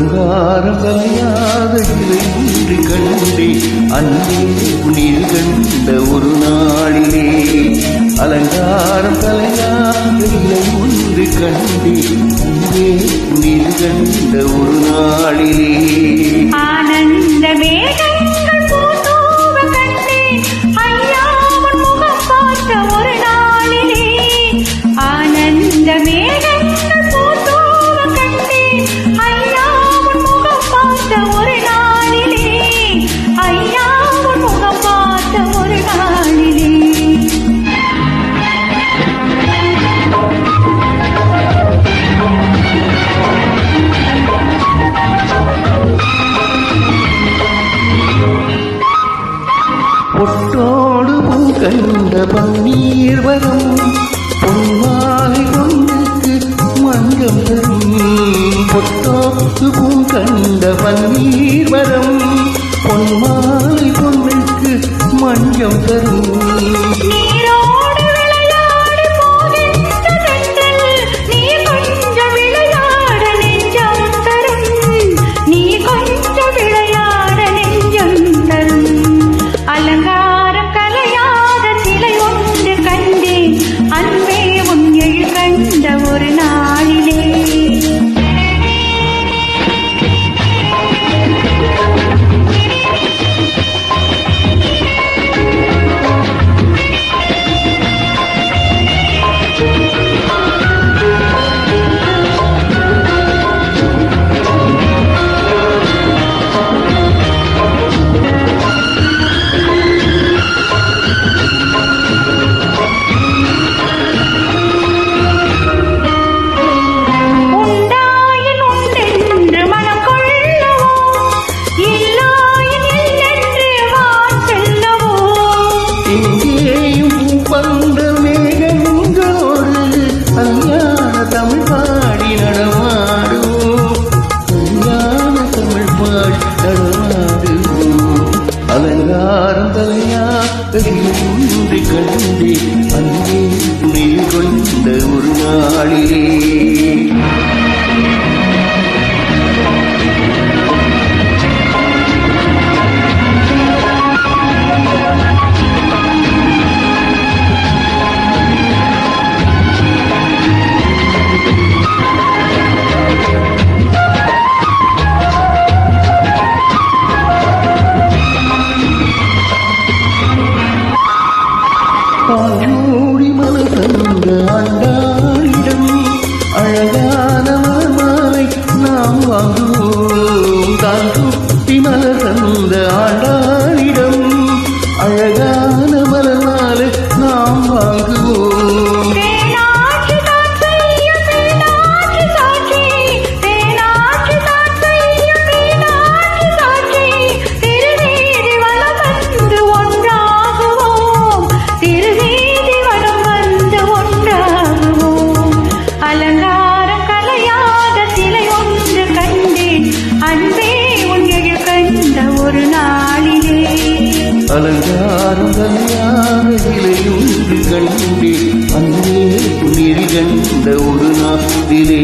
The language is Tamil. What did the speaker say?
அலங்காரம் கலையாத இலை ஒன்று கண்டே அன்பே நீர் கண்ட ஒரு நாளிலே அலங்காரம் கலையாத இலை ஒன்று கண்டே அன்பே நீர் கண்ட ஒரு நாளிலே ஆனந்த மேகங்கள் பூத்தூவ கண்டேன் ஐயா உன் முகம் பார்த்த ஒரு நாளிலே ஆனந்த மேகங்கள் பூத்தூவ கண்டேன் ஐயா உன் முகம் பார்த்த ஒரு நாளிலே ஐயா உன் முகம் பார்த்த ஒரு நாளிலே பொட்டோடு பூ கண்ட பன்னீர் வரும் பொன்மாலை ஒன்றுக்கு மஞ்சம் தரும் பொட்டோடு பூ கண்ட பன்னீர் வரும் பொன்மாலை ஒன்றுக்கு மஞ்சம் தரும் நீரோடு விளையாடி போகின்ற தென்றல் நீ கொஞ்சம் விளையாட நெஞ்சம் தரும் நீ கொஞ்சம் விளையாட நெஞ்சம் தரும் அலங்காரம் கலையாத சிலை ஒன்று கண்டேன் அன்பே உன் எழில் கண்ட ஒரு நாளிலே எங்கேயும் பந்த மேகங்களோடு கல்யாண தமிழ் பாடி நடமாடுவோம் கல்யாண தமிழ் பாடி நடமாடுவோம் அலங்காரம் தலையாக ஒன்று கண்டே அன்பே துணை கொண்ட ஒரு நாளிலே பாலூடி மலர் தந்த ஆண்டாளிடம் அழகான மாலை நாம் வாங்குவோம் தான் குட்டி மலர் தந்த ஆண்டாளிடம் அழகான மலர் மாலை நாம் வாங்குவோம் அலங்காரம் கலையான இலையொன்று கண்டே அன்பே நீர் கண்ட ஒரு நாளிலே